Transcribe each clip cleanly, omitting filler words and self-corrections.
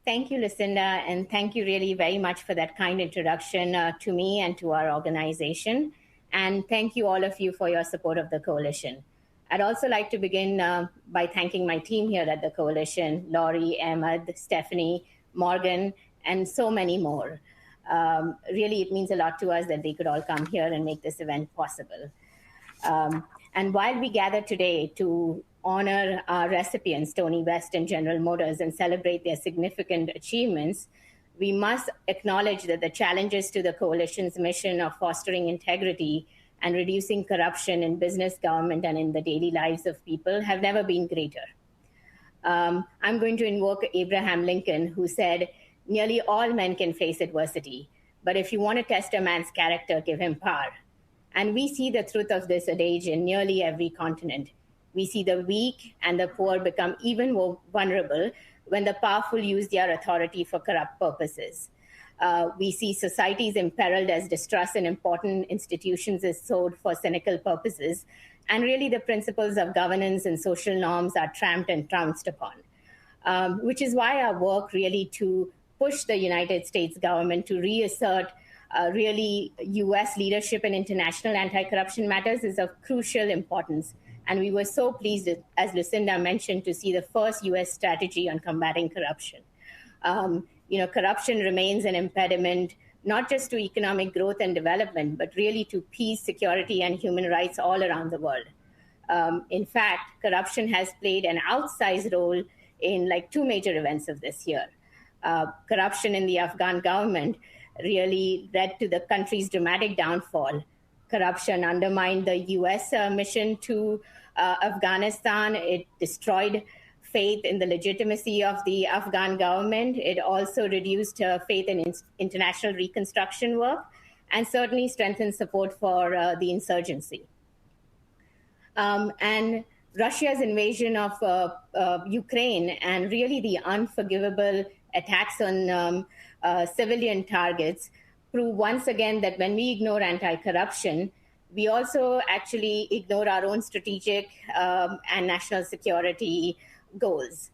Thank you, Lucinda, and thank you really very much for that kind introduction to me and to our organization. And thank you, all of you, for your support of the coalition. I'd also like to begin by thanking my team here at the coalition, Laurie, Ahmed, Stephanie, Morgan, and so many more. Really, it means a lot to us that they could all come here and make this event possible. And while we gather today to honor our recipients, Tony West and General Motors, and celebrate their significant achievements, we must acknowledge that the challenges to the coalition's mission of fostering integrity and reducing corruption in business, government, and in the daily lives of people have never been greater. I'm going to invoke Abraham Lincoln, who said, "Nearly all men can face adversity, but if you want to test a man's character, give him power." And we see the truth of this adage in nearly every continent. We see the weak and the poor become even more vulnerable when the powerful use their authority for corrupt purposes. We see societies imperiled as distrust in important institutions is sold for cynical purposes. And really the principles of governance and social norms are tramped and trounced upon, which is why our work really to push the United States government to reassert really U.S. leadership in international anti-corruption matters is of crucial importance. And we were so pleased, as Lucinda mentioned, to see the first U.S. strategy on combating corruption. Corruption remains an impediment, not just to economic growth and development, but really to peace, security, and human rights all around the world. In fact, corruption has played an outsized role in two major events of this year. Corruption in the Afghan government really led to the country's dramatic downfall. Corruption undermined the U.S. Mission to Afghanistan. It destroyed faith in the legitimacy of the Afghan government. It also reduced faith in international reconstruction work and certainly strengthened support for the insurgency. And Russia's invasion of Ukraine and really the unforgivable attacks on civilian targets prove once again that when we ignore anti-corruption, we also actually ignore our own strategic and national security goals.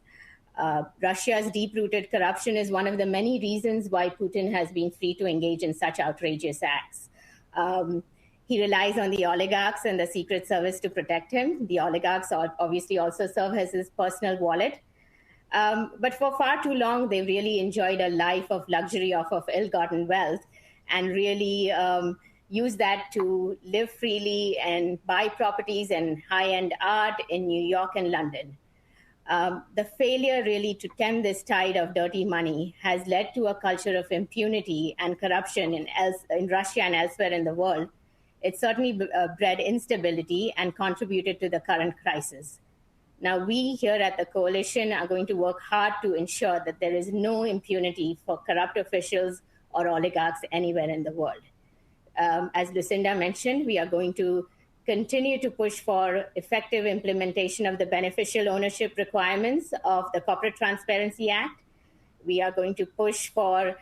Russia's deep-rooted corruption is one of the many reasons why Putin has been free to engage in such outrageous acts. He relies on the oligarchs and the Secret Service to protect him. The oligarchs obviously also serve as his personal wallet. But for far too long, they've really enjoyed a life of luxury off of ill-gotten wealth and really use that to live freely and buy properties and high-end art in New York and London. The failure really to stem this tide of dirty money has led to a culture of impunity and corruption in Russia and elsewhere in the world. It certainly bred instability and contributed to the current crisis. Now, we here at the coalition are going to work hard to ensure that there is no impunity for corrupt officials or oligarchs anywhere in the world. As Lucinda mentioned, we are going to continue to push for effective implementation of the beneficial ownership requirements of the Corporate Transparency Act. We are going to push for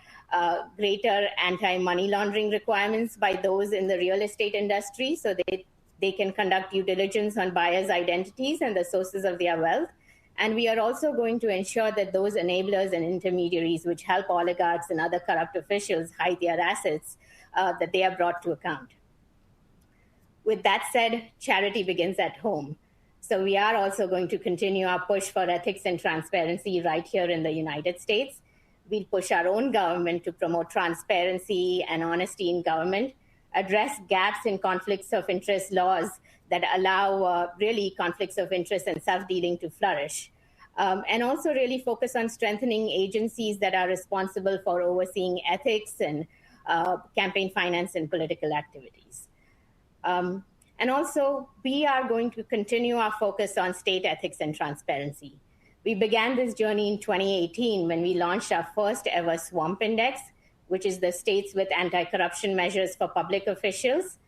greater anti-money laundering requirements by those in the real estate industry so they can conduct due diligence on buyers' identities and the sources of their wealth. And we are also going to ensure that those enablers and intermediaries which help oligarchs and other corrupt officials hide their assets, that they are brought to account. With that said, charity begins at home. So we are also going to continue our push for ethics and transparency right here in the United States. We'll push our own government to promote transparency and honesty in government, address gaps in conflicts of interest laws that allow really conflicts of interest and self-dealing to flourish, and also really focus on strengthening agencies that are responsible for overseeing ethics and campaign finance and political activities. And also, we are going to continue our focus on state ethics and transparency. We began this journey in 2018 when we launched our first ever SWAMP Index, which is the states with anti-corruption measures for public officials,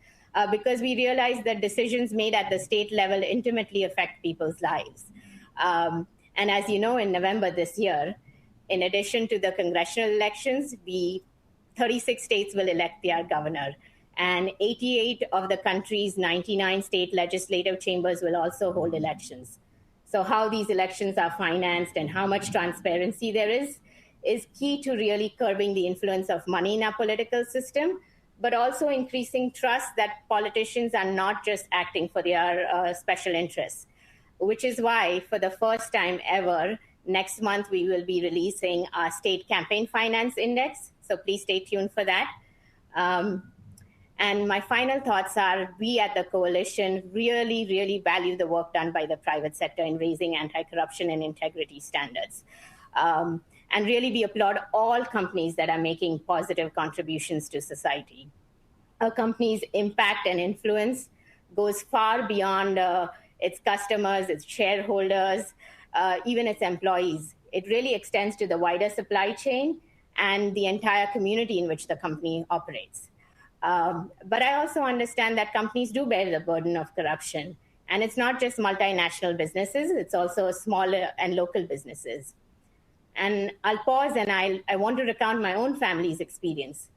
because we realized that decisions made at the state level intimately affect people's lives. And as you know, in November this year, in addition to the congressional elections, 36 states will elect their governor. And 88 of the country's 99 state legislative chambers will also hold elections. So how these elections are financed and how much transparency there is is key to really curbing the influence of money in our political system, but also increasing trust that politicians are not just acting for their special interests. Which is why, for the first time ever, next month we will be releasing our state campaign finance index. So please stay tuned for that. Um, and my final thoughts are we at the coalition really, really value the work done by the private sector in raising anti corruption and integrity standards. And really, we applaud all companies that are making positive contributions to society. A company's impact and influence goes far beyond its customers, its shareholders, even its employees. It really extends to the wider supply chain and the entire community in which the company operates. But I also understand that companies do bear the burden of corruption. And it's not just multinational businesses, it's also smaller and local businesses. And I'll pause and I want to recount my own family's experience.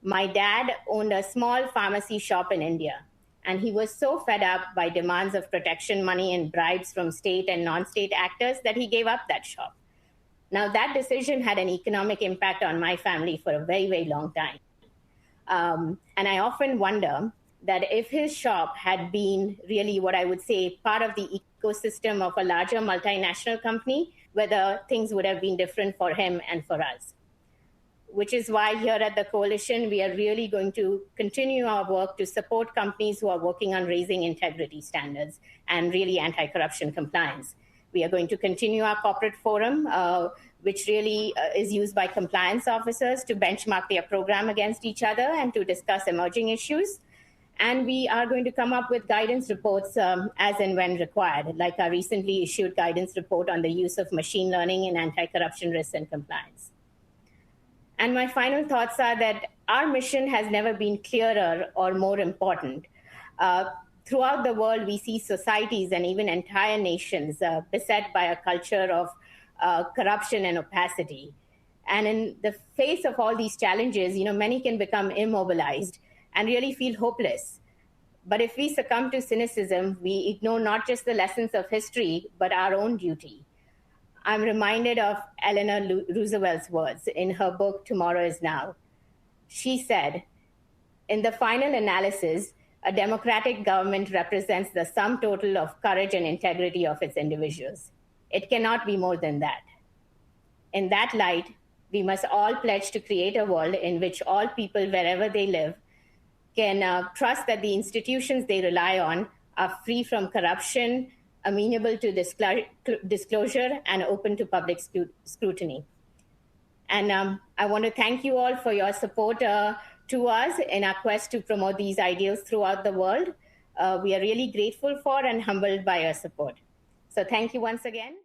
My dad owned a small pharmacy shop in India, and he was so fed up by demands of protection money and bribes from state and non state actors that he gave up that shop. Now, that decision had an economic impact on my family for a very, very long time. And I often wonder that if his shop had been really what I would say part of the ecosystem of a larger multinational company, whether things would have been different for him and for us. Which is why here at the coalition, we are really going to continue our work to support companies who are working on raising integrity standards and really anti corruption compliance. We are going to continue our corporate forum, which really is used by compliance officers to benchmark their program against each other and to discuss emerging issues. And we are going to come up with guidance reports as and when required, like our recently issued guidance report on the use of machine learning in anti corruption risk and compliance. And my final thoughts are that our mission has never been clearer or more important. Throughout the world, we see societies and even entire nations beset by a culture of corruption and opacity. And in the face of all these challenges, many can become immobilized and really feel hopeless. But if we succumb to cynicism, we ignore not just the lessons of history, but our own duty. I'm reminded of Eleanor Roosevelt's words in her book, Tomorrow is Now. She said, in the final analysis, a democratic government represents the sum total of courage and integrity of its individuals. It cannot be more than that. In that light, we must all pledge to create a world in which all people, wherever they live, can trust that the institutions they rely on are free from corruption, amenable to disclosure, and open to public scrutiny. And I want to thank you all for your support to us in our quest to promote these ideals throughout the world. We are really grateful for and humbled by your support. So thank you once again.